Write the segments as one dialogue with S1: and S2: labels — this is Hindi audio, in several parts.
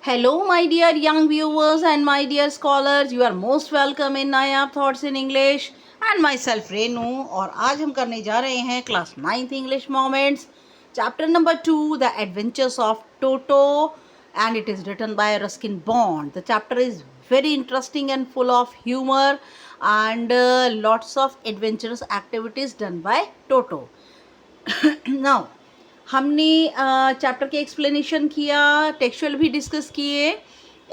S1: Hello, my dear young viewers and my dear scholars. You are most welcome in Nayab Thoughts in English and myself Renu. और आज हम करने जा रहे हैं class 9th English Moments, chapter number 2, The Adventures of Toto, and it is written by Ruskin Bond. The chapter is very interesting and full of humor and lots of adventurous activities done by Toto. Now, हमने चैप्टर के एक्सप्लेनेशन किया, टेक्सचुअल भी डिस्कस किए,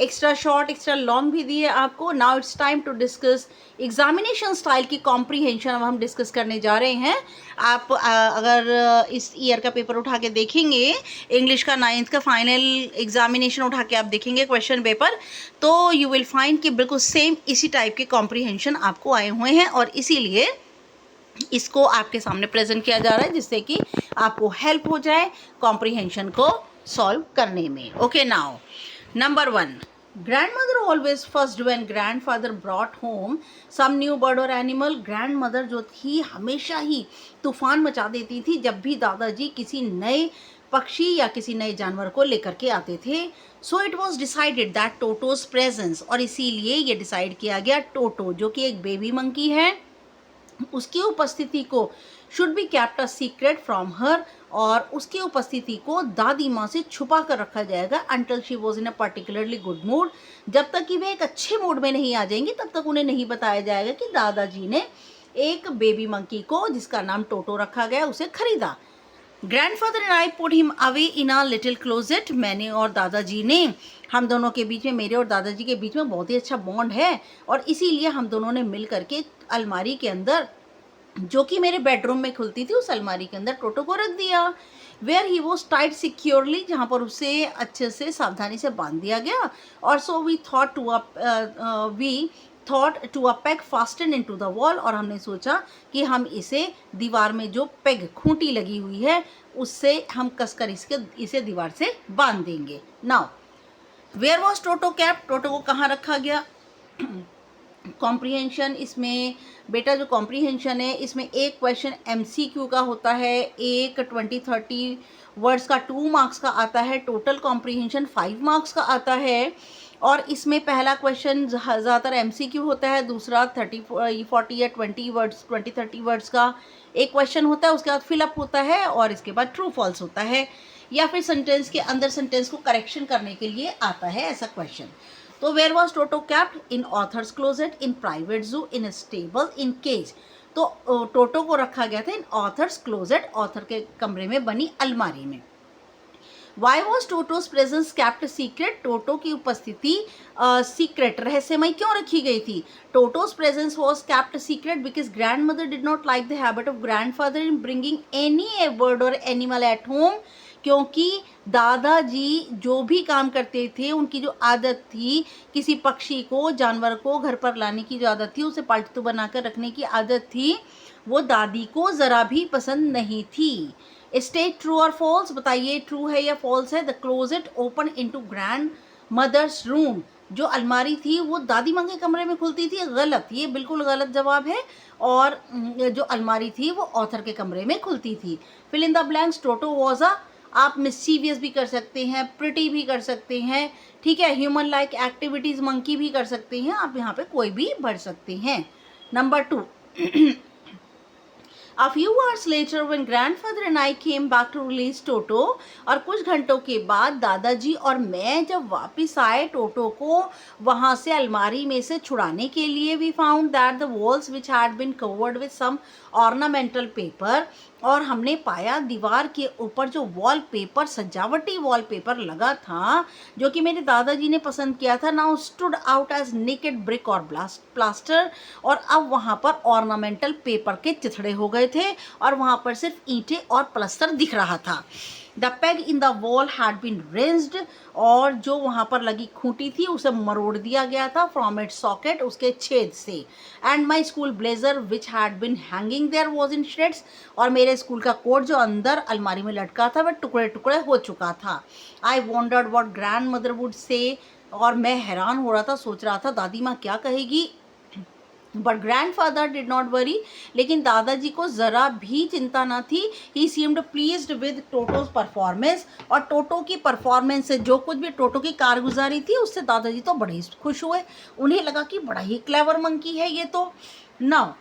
S1: एक्स्ट्रा शॉर्ट एक्स्ट्रा लॉन्ग भी दिए आपको. Now it's time to discuss examination style की कॉम्प्रीहेंशन. अब हम डिस्कस करने जा रहे हैं. आप अगर इस ईयर का पेपर उठा के देखेंगे, इंग्लिश का 9th का फाइनल एग्जामिनेशन उठा के आप देखेंगे क्वेश्चन पेपर, तो यू विल फाइंड कि बिल्कुल सेम इसी टाइप के कॉम्प्रीहेंशन आपको आए हुए हैं और इसीलिए इसको आपके सामने प्रेजेंट किया जा रहा है जिससे कि आपको हेल्प हो जाए कॉम्प्रीहेंशन को सॉल्व करने में. Okay, now number 1, grandmother always fussed when grandfather brought home some new bird और एनिमल. ग्रैंडमदर जो थी हमेशा ही तूफान मचा देती थी जब भी दादाजी किसी नए पक्षी या किसी नए जानवर को लेकर के आते थे. So it was decided that टोटोज presence, और इसीलिए ये डिसाइड किया गया टोटो जो कि एक बेबी मंकी है, उसकी उपस्थिति को should be kept a secret from her, और उसकी उपस्थिति को दादी माँ से छुपा कर रखा जाएगा until she was in a particularly good mood. जब तक कि वे एक अच्छे मूड में नहीं आ जाएंगी तब तक उन्हें नहीं बताया जाएगा कि दादाजी ने एक बेबी मंकी को जिसका नाम टोटो रखा गया उसे खरीदा. Grandfather and I put him away in a little closet. मैंने और दादाजी ने, हम दोनों के बीच में, मेरे और दादाजी के बीच में बहुत ही अच्छा बॉन्ड है और इसीलिए हम दोनों ने मिल करके अलमारी के अंदर, जो कि मेरे बेडरूम में खुलती थी, उस अलमारी के अंदर टोटो को रख दिया. Where he was tied securely, जहाँ पर उसे अच्छे से सावधानी से बांध दिया गया. और so we thought to a peg fasten into the wall, और हमने सोचा कि हम इसे दीवार में जो पेग खूंटी लगी हुई है उससे हम कसकर इसे दीवार से बांध देंगे. Now where was Toto kept, Toto को कहाँ रखा गया. कॉम्प्रीहेंशन, इसमें बेटा जो कॉम्प्रीहेंशन है इसमें एक क्वेश्चन MCQ का होता है, एक 20-30 वर्ड्स का 2 मार्क्स का आता है, टोटल कॉम्प्रीहेंशन 5 मार्क्स का आता है. और इसमें पहला क्वेश्चन ज़्यादातर MCQ होता है, दूसरा 30-40 या 20-30 वर्ड्स का एक क्वेश्चन होता है, उसके बाद फिलअप होता है और इसके बाद ट्रू फॉल्स होता है, या फिर सेंटेंस के अंदर सेंटेंस को करेक्शन करने के लिए आता है ऐसा क्वेश्चन. तो where was Toto kept, in author's closet, in private zoo, in stable, in cage. तो टोटो को रखा गया था इन ऑथर्स क्लोजेट, ऑथर के कमरे में बनी अलमारी में. Why was Toto's presence kept secret, Toto की उपस्थिति सीक्रेट रहस्यमय क्यों रखी गई थी. Toto's presence was kept secret because grandmother did not like the habit of grandfather in bringing any bird और एनिमल एट होम. क्योंकि दादाजी जो भी काम करते थे, उनकी जो आदत थी, किसी पक्षी को, जानवर को घर पर लाने की जो आदत थी, उसे पालतू बनाकर रखने की आदत थी, वो दादी को ज़रा भी पसंद नहीं थी. स्टेट ट्रू और फॉल्स, बताइए ट्रू है या फॉल्स है. The closet open into grandmother's room, जो अलमारी थी वो दादी माँ के कमरे में खुलती थी. गलत, ये बिल्कुल गलत जवाब है. और जो अलमारी थी वो ऑथर के कमरे में खुलती थी. Fill in the blanks, Toto was a, आप मिस्चीवियस भी कर सकते हैं, प्रिटी भी कर सकते हैं, ठीक है, ह्यूमन लाइक एक्टिविटीज़ मंकी भी कर सकते हैं, आप यहाँ पे कोई भी भर सकते हैं. Number 2, A few hours later when grandfather and I came back to release Toto, और कुछ घंटों के बाद दादाजी और मैं जब वापस आए टोटो को वहाँ से अलमारी में से छुड़ाने के लिए, we found that the walls which had been covered with some ornamental paper, और हमने पाया दीवार के ऊपर जो वॉलपेपर, सजावटी वॉलपेपर लगा था जो कि मेरे दादाजी ने पसंद किया था, now stood out as naked brick और प्लास्टर, और अब वहाँ पर ऑर्नामेंटल पेपर के चिथड़े हो गए थे और वहाँ पर सिर्फ ईंटें और प्लास्टर दिख रहा था. The peg in the wall had been wrenched, और जो वहाँ पर लगी खूंटी थी उसे मरोड़ दिया गया था फ्रॉम इट्स सॉकेट, उसके छेद से. And my school blazer which had been hanging there was in shreds, और मेरे स्कूल का कोट जो अंदर अलमारी में लटका था वह टुकड़े टुकड़े हो चुका था. आई wandered what grand mother would say, और मैं हैरान हो रहा था, सोच रहा था दादी माँ क्या कहेगी. But grandfather did not worry, लेकिन दादाजी को ज़रा भी चिंता ना थी. He seemed pleased with Toto's performance, और टोटो की परफॉर्मेंस से, जो कुछ भी टोटो की कारगुजारी थी, उससे दादाजी तो बड़े ही खुश हुए. उन्हें लगा कि बड़ा ही क्लेवर मंकी है ये तो. Now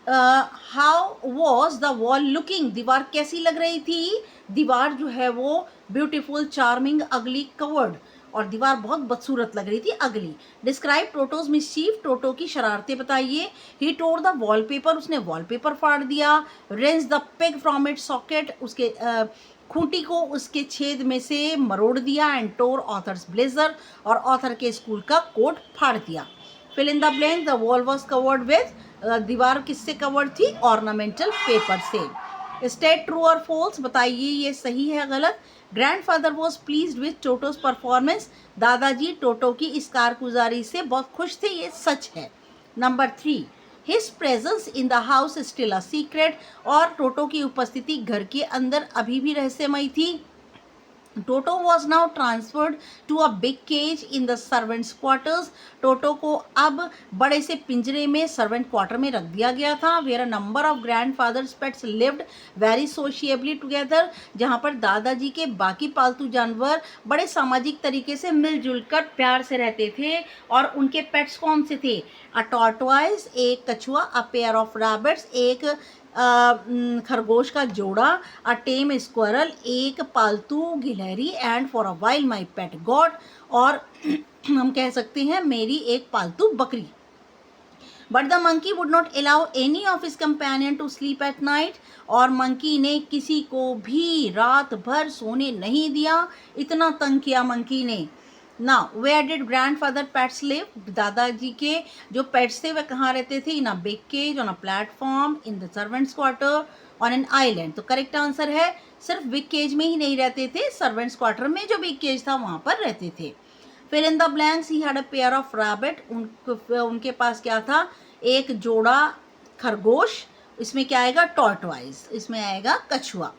S1: how was the wall looking, दीवार कैसी लग रही थी. दीवार जो है वो ब्यूटीफुल, चार्मिंग, अगली, कवर्ड, और दीवार बहुत बदसूरत लग रही थी, अगली. डिस्क्राइब टोटोज मिस्चीफ, टोटो की शरारतें बताइए. ही टोर द वॉलपेपर, उसने वॉलपेपर फाड़ दिया. Wrench the peg from it socket, उसके खूंटी को उसके छेद में से मरोड़ दिया. एंड टोर ऑथर्स ब्लेजर, और ऑथर के स्कूल का कोट फाड़ दिया. Fill in the blank, the wall was covered with, दीवार किससे कवर्ड थी, ऑर्नामेंटल पेपर से. स्टेट ट्रू और फॉल्स, बताइए ये सही है गलत. Grandfather was pleased with Toto's performance, दादाजी टोटो की इस कारगुजारी से बहुत खुश थे, ये सच है. Number 3, his presence in the house still a secret, और टोटो की उपस्थिति घर के अंदर अभी भी रहस्यमयी थी. Toto was now transferred to a big cage in the servants quarters, Toto को अब बड़े से पिंजरे में सर्वेंट क्वार्टर में रख दिया गया था. Where a number of grandfather's pets lived very sociably together, जहाँ पर दादाजी के बाकी पालतू जानवर बड़े सामाजिक तरीके से मिलजुल कर प्यार से रहते थे. और उनके पेट्स कौन से थे. अ टॉर्टोइस, एक कछुआ. अ पेयर ऑफ रैबिट्स, एक खरगोश का जोड़ा. अ टेम स्क्वायरल, एक पालतू गिलहरी. And for a while my pet goat, और हम कह सकते हैं मेरी एक पालतू बकरी. But the monkey would not allow any of his companion to sleep at night, और मंकी ने किसी को भी रात भर सोने नहीं दिया. इतना तंग किया मंकी ने. Now where did grandfather pets live, दादाजी के जो पेट्स थे वे कहाँ रहते थे. In a big cage, on a platform, in the servants quarter, on an island. तो करेक्ट आंसर है सिर्फ बिग केज में ही नहीं रहते थे, सर्वेंट्स क्वार्टर में जो बिग केज था वहाँ पर रहते थे. Fill in the blanks, he had a pair of rabbit, उनके पास क्या था, एक जोड़ा खरगोश. इसमें क्या आएगा, टॉर्टवाइज. इसमें आएगा कछुआ.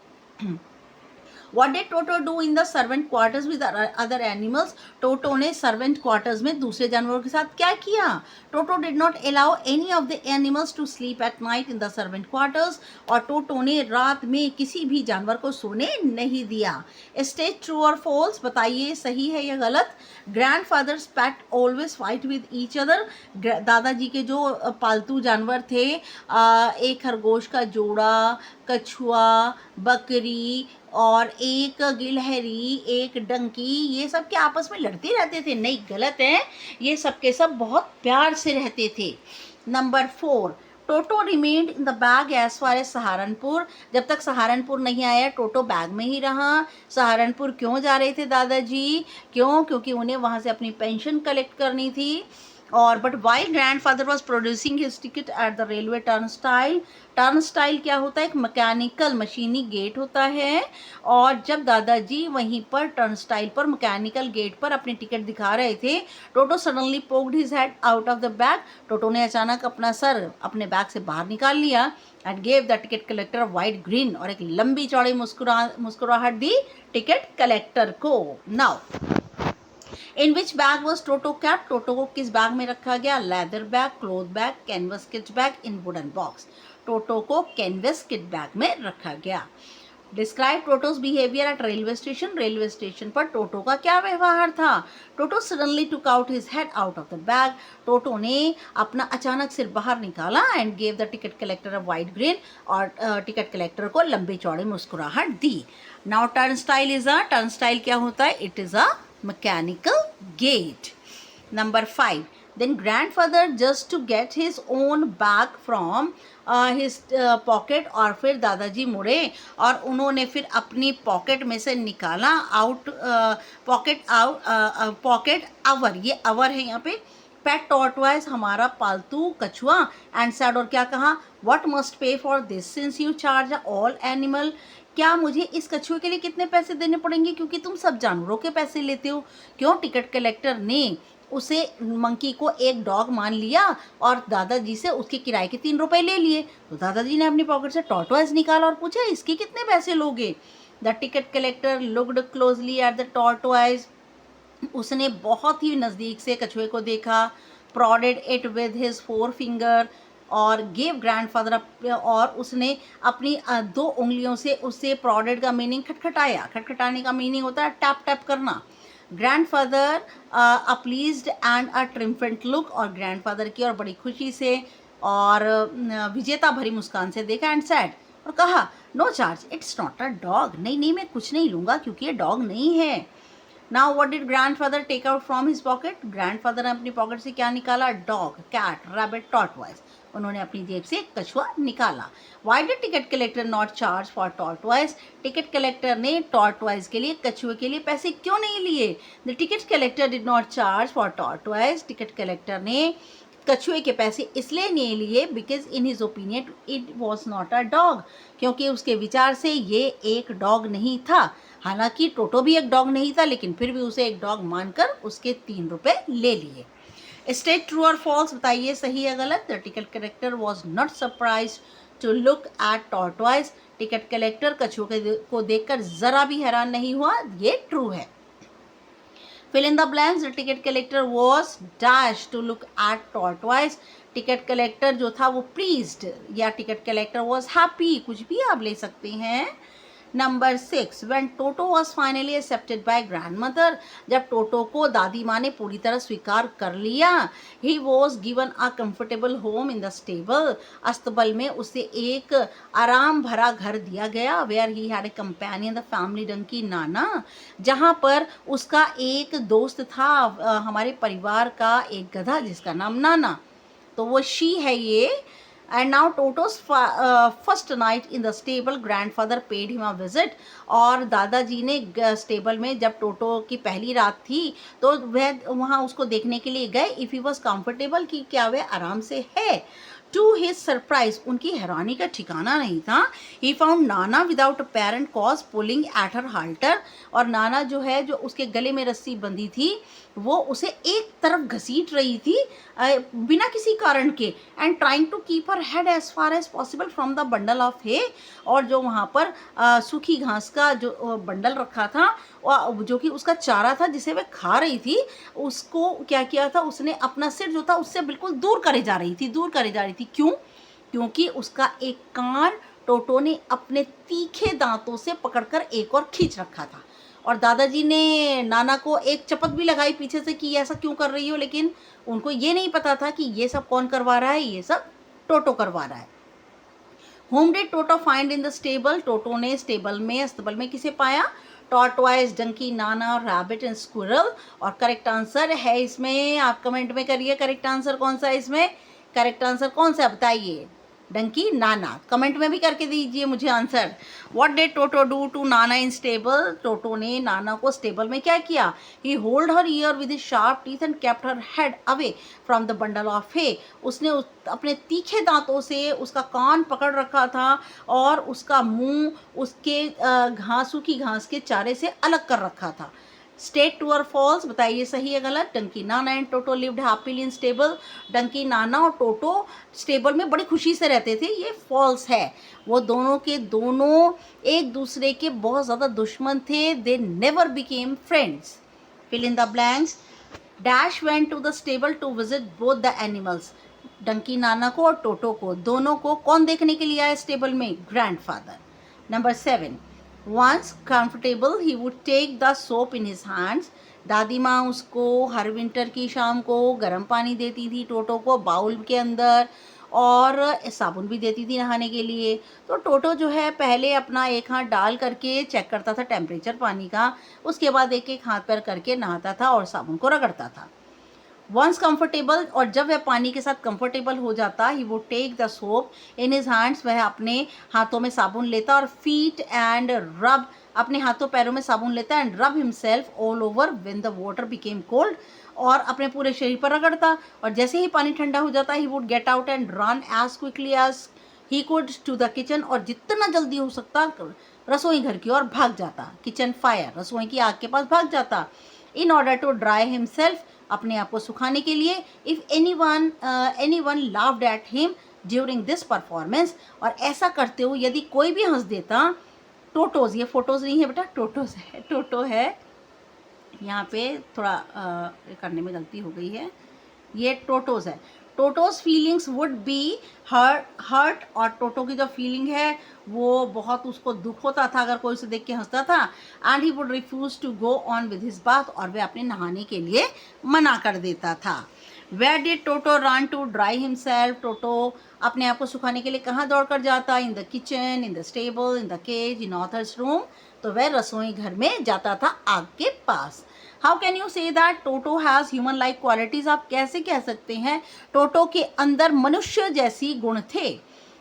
S1: What did Toto do in the servant quarters with other animals? टोटो ने सर्वेंट क्वार्टर्स में दूसरे जानवरों के साथ क्या किया. टोटो did not allow any of the animals to sleep at night in the servant quarters, और टोटो ने रात में किसी भी जानवर को सोने नहीं दिया. State true or false, बताइए सही है या गलत. Grandfathers pet always fight with each other, दादाजी के जो पालतू जानवर थे, एक खरगोश का जोड़ा, कछुआ, बकरी, और एक गिलहरी, एक डंकी, ये सब के आपस में लड़ते रहते थे. नहीं, गलत है, ये सब के सब बहुत प्यार से रहते थे. Number 4, Toto remained in the bag as far as Saharanpur, जब तक सहारनपुर नहीं आया टोटो बैग में ही रहा. सहारनपुर क्यों जा रहे थे दादाजी, क्यों, क्योंकि उन्हें वहाँ से अपनी पेंशन कलेक्ट करनी थी. और but while grandfather was producing his ticket at the railway turnstile, turnstile क्या होता है, एक मैकेनिकल मशीनी गेट होता है. और जब दादाजी वहीं पर टर्नस्टाइल पर मैकेनिकल गेट पर अपनी टिकट दिखा रहे थे, Toto suddenly poked his head out of the bag, Toto ने अचानक अपना सर अपने बैग से बाहर निकाल लिया. And gave the ticket collector wide grin, और एक लंबी चौड़ी मुस्कुराहट दी टिकट कलेक्टर को. Now in which bag was Toto kept, Toto को किस बैग में रखा गया. Leather bag, cloth bag, canvas kit bag, in wooden box. Toto को कैनवस किट बैग में रखा गया. Describe Toto's behaviour at railway station, railway station पर टोटो का क्या व्यवहार था. Toto suddenly took out his head out of the bag, Toto ने अपना अचानक सिर बाहर निकाला. And gave the ticket collector a wide grin, और टिकट कलेक्टर को लंबी चौड़ी मुस्कुराहट दी. Now turnstile is a, turnstile क्या होता है, it is a mechanical gate. Number 5, then grandfather just to get his own bag from his pocket, और फिर दादाजी मुड़े और उन्होंने फिर अपनी पॉकेट में से निकाला आउट, पॉकेट अवर, ये अवर है यहाँ पे. पेट टॉर्टवाइज, हमारा पालतू कछुआ. एंड सैड, और क्या कहा, what must pay for this since you charge all animal, क्या मुझे इस कछुए के लिए कितने पैसे देने पड़ेंगे क्योंकि तुम सब जानवरों के पैसे लेते हो. क्यों, टिकट कलेक्टर ने उसे मंकी को एक डॉग मान लिया और दादाजी से उसके किराए के 3 रुपए ले लिए. तो दादाजी ने अपनी पॉकेट से टॉर्टवाइज निकाला और पूछा इसके कितने पैसे लोगे. The ticket collector looked closely at the tortoise, उसने बहुत ही नज़दीक से कछुए को देखा. prodded it with his forefinger और गेव ग्रैंडफादर, और उसने अपनी 2 उंगलियों से उससे prodded का मीनिंग खटखटाया। खटखटाने का मीनिंग होता है टैप टैप करना। Grandfather a pleased and a triumphant look, और ग्रैंडफादर की और बड़ी खुशी से और विजेता भरी मुस्कान से देखा एंड सैड, और कहा no charge, it's not a dog, नहीं नहीं मैं कुछ नहीं लूँगा क्योंकि ये डॉग नहीं है। Now what did grandfather take out from his pocket, grandfather ने अपनी पॉकेट से क्या निकाला? डॉग, कैट, रैबिट, टॉर्टवाइज, उन्होंने अपनी जेब से कछुआ निकाला। Why did ticket collector not charge for tortoise, ticket collector ने टॉर्टवाइज के लिए, कछुए के लिए पैसे क्यों नहीं लिए? The ticket collector did not charge for tortoise, ticket collector ने कछुए के पैसे इसलिए नहीं लिए because in his opinion it was not a dog, क्योंकि उसके विचार से ये एक डॉग नहीं था। हालांकि टोटो भी एक डॉग नहीं था, लेकिन फिर भी उसे एक डॉग मानकर उसके 3 रुपए ले लिए। स्टेट ट्रू और फॉल्स, बताइए सही या गलत। The ticket collector was not surprise to look at tortoise, ticket collector कछुए को देखकर जरा भी हैरान नहीं हुआ, ये ट्रू है। Fill in the blanks. The ticket collector was dash to look at tortoise. Ticket collector जो था वो प्लीज्ड, या टिकट कलेक्टर वॉज हैप्पी, कुछ भी आप ले सकते हैं। Number 6, when Toto was finally accepted by grandmother, जब टोटो को दादी माँ ने पूरी तरह स्वीकार कर लिया, he was given a comfortable home in the stable, अस्तबल में उसे एक आराम भरा घर दिया गया। Where he had a companion the family donkey Nana, जहाँ पर उसका एक दोस्त था, हमारे परिवार का एक गधा जिसका नाम नाना, तो वो शी है ये। And now टोटोज first night in the stable, grandfather paid him a visit, और दादाजी ने स्टेबल में जब टोटो की पहली रात थी तो वह वहाँ उसको देखने के लिए गए। इफ़ ही वॉज कंफर्टेबल, कि क्या वह आराम से है। टू हिज सरप्राइज, उनकी हैरानी का ठिकाना नहीं था। He found Nana without apparent cause pulling at her halter, और नाना जो है, जो उसके गले में रस्सी बंधी थी, वो उसे एक तरफ घसीट रही थी बिना किसी कारण के। And trying to keep her head as far as possible from the bundle of hay, और जो वहाँ पर सूखी घास का जो बंडल रखा था, जो कि उसका चारा था जिसे वह खा रही थी, उसको क्या किया था, उसने अपना सिर जो था उससे बिल्कुल दूर करे जा रही थी। क्यों? क्योंकि उसका एक कान टोटो ने अपने तीखे दांतों से पकड़कर एक और खींच रखा था, और दादाजी ने नाना को एक चपत भी लगाई पीछे से कि ऐसा क्यों कर रही हो, लेकिन उनको ये नहीं पता था कि ये सब कौन करवा रहा है, ये सब टोटो करवा रहा है। Whom did Toto find in the stable, Toto ने स्टेबल में, अस्तबल में किसे पाया? Tortoise, Dunki, Nana, rabbit and squirrel. और करेक्ट आंसर है इसमें, आप कमेंट में करिए करेक्ट आंसर कौन सा है इसमें। करेक्ट आंसर कौन सा बताइए? डंकी, नाना। कमेंट में भी करके दीजिए मुझे answer. What did Toto do to Nana in stable, Toto ने नाना को स्टेबल में क्या किया? He hold her ear with his sharp teeth and kept her head away from the bundle of hay, उसने अपने तीखे दांतों से उसका कान पकड़ रखा था और उसका मुंह उसके सूखी घास के चारे से अलग कर रखा था। स्टेट ट्रू और फॉल्स, बताइए सही है गलत। Donkey, Nana and Toto lived happily in stable, donkey, Nana और टोटो स्टेबल में बड़ी खुशी से रहते थे, ये फॉल्स है। वो दोनों के दोनों एक दूसरे के बहुत ज़्यादा दुश्मन थे। They never became friends. Fill in the blanks. Dash went to the stable to visit both the animals, donkey Nana को और टोटो को, दोनों को कौन देखने के लिए आया स्टेबल में? Grandfather. Number 7, once comfortable he would take the soap in his hands, दादी माँ उसको हर विंटर की शाम को गर्म पानी देती थी टोटो को बाउल के अंदर, और साबुन भी देती थी नहाने के लिए। तो टोटो जो है पहले अपना एक हाथ डाल करके चेक करता था टेम्परेचर पानी का, उसके बाद एक एक हाथ पैर करके नहाता था और साबुन को रगड़ता था। वंस कंफर्टेबल, और जब वह पानी के साथ कंफर्टेबल हो जाता, he would take the soap in his hands, वह अपने हाथों में साबुन लेता और फीट एंड रब, अपने हाथों पैरों में साबुन लेता एंड रब himself all over when the water became cold, और अपने पूरे शरीर पर रगड़ता, और जैसे ही पानी ठंडा हो जाता he would get out and run as quickly as he could to the kitchen, और जितना जल्दी हो सकता रसोई घर की ओर भाग जाता। किचन फायर, रसोई की आग के पास भाग जाता। In order to dry himself, अपने आप को सुखाने के लिए। If anyone laughed at him during this performance, और ऐसा करते हुए यदि कोई भी हंस देता, टोटोज, ये फोटोज नहीं है बेटा, टोटोज है, टोटो है, यहाँ पे थोड़ा करने में गलती हो गई है, ये टोटोज है। Toto's feelings would be hurt, और टोटो की जो फीलिंग है वो बहुत उसको दुख होता था अगर कोई उसे देख के हंसता था। And he would refuse to go on with his bath, और वह अपने नहाने के लिए मना कर देता था। Where did Toto run to dry himself? Toto अपने आप को सुखाने के लिए कहाँ दौड़ कर जाता? In the kitchen, in the stable, in the cage, in author's room. तो वह रसोई घर में जाता था, आग के पास। How can you say that Toto has human like qualities? आप कैसे कह सकते हैं टोटो के अंदर मनुष्य जैसी गुण थे?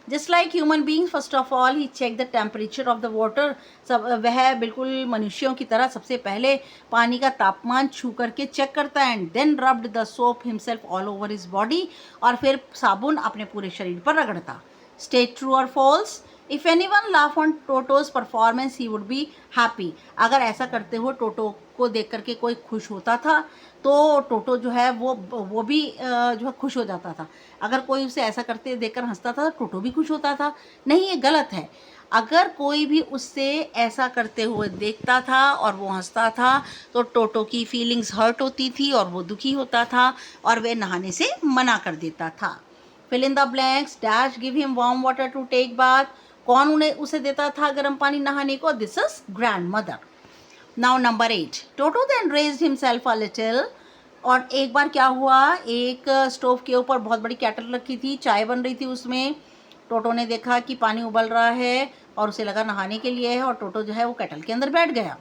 S1: Just like human beings, first of all he check the temperature of the water. सब वह बिल्कुल मनुष्यों की तरह सबसे पहले पानी का तापमान छू करके चेक करता है। And then rubbed the soap himself all over his body, और फिर साबुन अपने पूरे शरीर पर रगड़ता। स्टे ट्रू और false? If anyone laugh on Toto's performance he would be happy. अगर ऐसा करते हुए टोटो को देख करके कोई खुश होता था तो टोटो जो है वो भी जो है खुश हो जाता था। अगर कोई उसे ऐसा करते देखकर हंसता था तो टोटो भी खुश होता था। नहीं, ये गलत है। अगर कोई भी उससे ऐसा करते हुए देखता था और वो हंसता था तो टोटो की फीलिंग्स हर्ट होती थी और वो दुखी होता था और वह नहाने से मना कर देता था। Fill in the blanks. Dash give him warm water to take bath. कौन उन्हें उसे देता था गर्म पानी नहाने को? This is grandmother. Now number 8, Toto then raised himself a little. और एक बार क्या हुआ, एक स्टोव के ऊपर बहुत बड़ी केटल रखी थी, चाय बन रही थी उसमें। टोटो ने देखा कि पानी उबल रहा है और उसे लगा नहाने के लिए है, और टोटो जो है वो केटल के अंदर बैठ गया।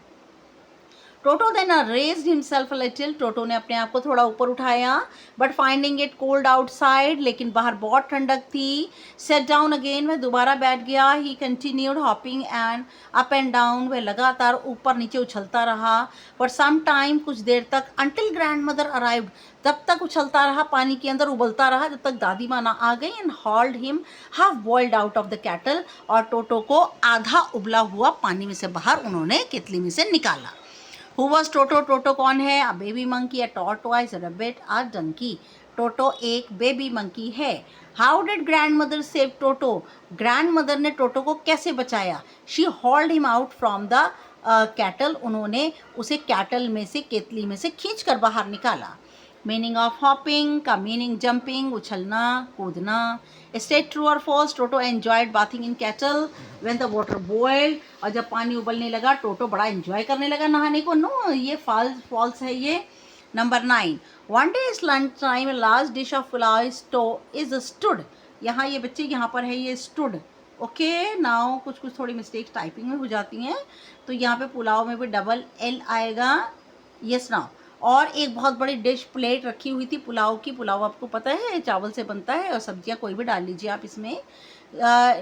S1: Toto then raised himself a little. Toto ने अपने आप को थोड़ा ऊपर उठाया, but finding it cold outside, लेकिन बाहर बहुत ठंडक थी। सेट डाउन अगेन, वह दोबारा बैठ गया। ही continued hopping and up and down, वह लगातार ऊपर नीचे उछलता रहा फॉर सम टाइम, कुछ देर तक। अंटिल ग्रैंड मदर अराइव्ड, तब तक उछलता रहा, पानी के अंदर उबलता रहा जब तक दादी माँ ना आ गई। And hold him half boiled out of the cattle, और टोटो को आधा उबला हुआ पानी में से बाहर उन्होंने केतली में से निकाला। Who was toto? टोटो कौन है? A baby monkey, a tortoise, a rabbit, a donkey. Toto एक बेबी मंकी है। How did grandmother save Toto? Grandmother ने टोटो को कैसे बचाया? She hauled him out from the kettle, उन्होंने उसे कैटल में से, केतली में से खींच कर बाहर निकाला। मीनिंग ऑफ हॉपिंग का मीनिंग जंपिंग, उछलना, कूदना। स्टेट ट्रू और false? Toto enjoyed bathing in kettle when the water boiled. और जब पानी उबलने लगा टोटो बड़ा एंजॉय करने लगा नहाने को। नो, ये फॉल्स है ये। Number 9, one day is lunch time, last dish of pulao is stood. यहाँ ये बच्चे यहाँ पर है ये स्टूड। ओके, नाउ कुछ कुछ थोड़ी मिस्टेक्स टाइपिंग में हो जाती हैं, तो यहाँ पे पुलाव में भी डबल एल आएगा। Yes now. और एक बहुत बड़ी डिश प्लेट रखी हुई थी पुलाव की। पुलाव आपको पता है चावल से बनता है, और सब्जियां कोई भी डाल लीजिए आप इसमें।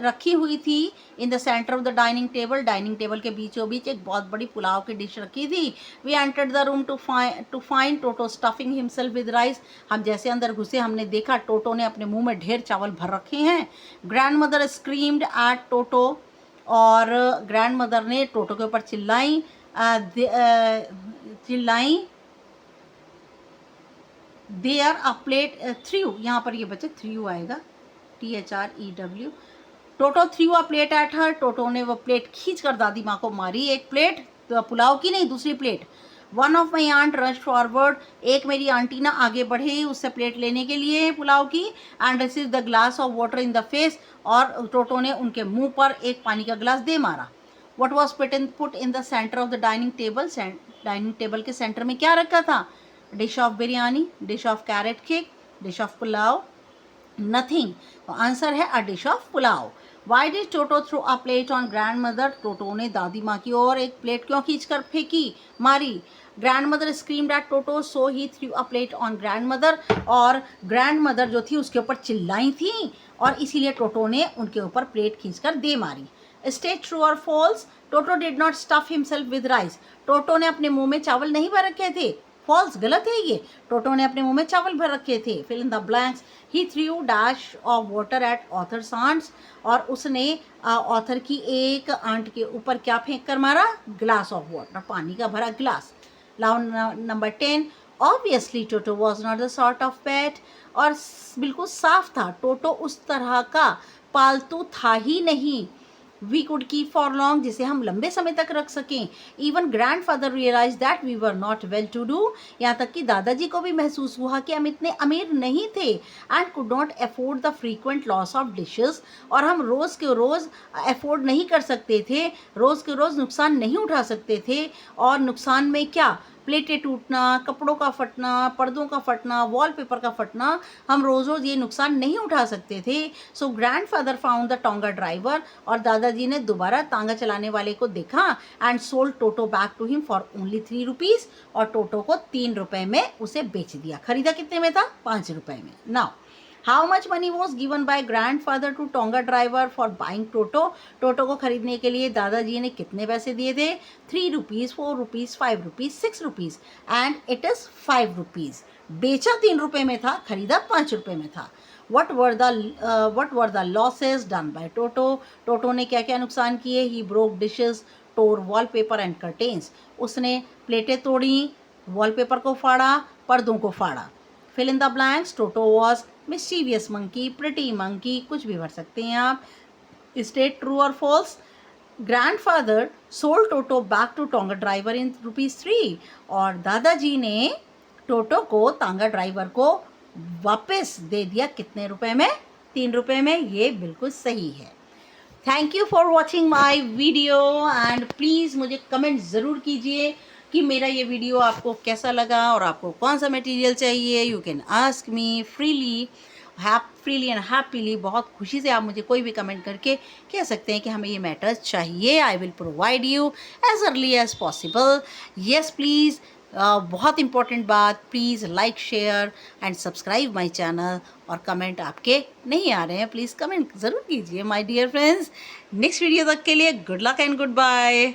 S1: रखी हुई थी इन the centre of the dining table. Dining table के बीचों बीच एक बहुत बड़ी पुलाव की डिश रखी थी। We entered the room to find Toto stuffing himself with rice. हम जैसे अंदर घुसे हमने देखा टोटो ने अपने मुंह में ढेर चावल भर रखे हैं। ग्रैंड मदर स्क्रीम्ड एट टोटो, और ग्रैंड मदर ने टोटो के ऊपर चिल्लाई। देयर अ प्लेट थ्रू, यहाँ पर ये बच्चे थ्रू आएगा, THREW। Toto threw a plate at her, Toto ने वो प्लेट खींच कर दादी माँ को मारी। एक प्लेट, तो पुलाव की नहीं, दूसरी plate. One of my aunt rush forward, एक मेरी आंटी ना आगे बढ़ी उससे प्लेट लेने के लिए पुलाव की। And receive the glass of water in the face, और टोटो ने उनके मुंह पर एक पानी का गिलास दे मारा। What was put in the centre of the dining table, dining table के सेंटर में क्या रखा था? Dish of biryani, dish of carrot cake, dish of pulao, nothing. तो आंसर है a dish of pulao. Why did Toto throw a plate on grandmother? Toto ने दादी माँ की ओर एक प्लेट क्यों खींच कर फेंकी, मारी? Grandmother screamed at Toto, so he threw a plate on grandmother. और ग्रैंड मदर जो थी उसके ऊपर चिल्लाई थी, और इसीलिए टोटो ने उनके ऊपर प्लेट खींच कर दे मारी। स्टेट ट्रू और false? Toto did not stuff himself with rice. Toto ने अपने मुंह में चावल नहीं भर रखे थे। फॉल्स, गलत है ये। टोटो ने अपने मुंह में चावल भर रखे थे। Fill in the blanks. He threw dash of water at author's aunts, और उसने ऑथर की एक आंट के ऊपर क्या फेंक कर मारा? ग्लास ऑफ वाटर, पानी का भरा ग्लास। Number 10, obviously Toto was not the sort of pet. और बिल्कुल साफ था टोटो उस तरह का पालतू था ही नहीं। We could keep for long, जिसे हम लंबे समय तक रख सकें। Even grandfather realize that we were not well to do, यहाँ तक कि दादाजी को भी महसूस हुआ कि हम इतने अमीर नहीं थे। And could not afford the frequent loss of dishes, और हम रोज़ के रोज़ अफोर्ड नहीं कर सकते थे, रोज़ के रोज़ नुकसान नहीं उठा सकते थे। और नुकसान में क्या, प्लेटें टूटना, कपड़ों का फटना, पर्दों का फटना, वॉलपेपर का फटना, हम रोज़ रोज़ ये नुकसान नहीं उठा सकते थे। So grandfather found the tonga driver, और दादाजी ने दोबारा तांगा चलाने वाले को देखा। And sold Toto back to him for only 3 rupees, और टोटो को 3 रुपये में उसे बेच दिया। खरीदा कितने में था? 5 रुपये में। Now how much money was given by grandfather to tonga driver for buying Toto, Toto को खरीदने के लिए दादाजी ने कितने पैसे दिए थे? 3 rupees, 4 rupees, 5 rupees, 6 rupees, and it is 5 rupees. बेचा 3 रुपये में था, खरीदा 5 रुपये में था। What were the losses done by Toto, Toto ने क्या क्या नुकसान किए? He broke dishes, tore wallpaper and curtains, उसने प्लेटें तोड़ी, वॉलपेपर को फाड़ा, पर्दों को फाड़ा। Fill in the blanks, Toto was mischievous monkey, pretty monkey, कुछ भी भर सकते हैं आप। स्टेट ट्रू और false. Grandfather sold Toto back to tonga driver in ₹3, और दादाजी ने टोटो को, तांगा ड्राइवर को वापस दे दिया कितने रुपए में? 3 रुपये में। ये बिल्कुल सही है। Thank you for watching my video, and please मुझे कमेंट ज़रूर कीजिए कि मेरा ये वीडियो आपको कैसा लगा और आपको कौन सा मटेरियल चाहिए। You can ask me freely and happily, बहुत खुशी से आप मुझे कोई भी कमेंट करके कह सकते हैं कि हमें ये मैटर्स चाहिए। I will provide you as early as possible. Yes please, बहुत इंपॉर्टेंट बात, please like, share and subscribe my channel. और कमेंट आपके नहीं आ रहे हैं, प्लीज़ कमेंट ज़रूर कीजिए my dear friends. Next video तक के लिए good luck and good bye.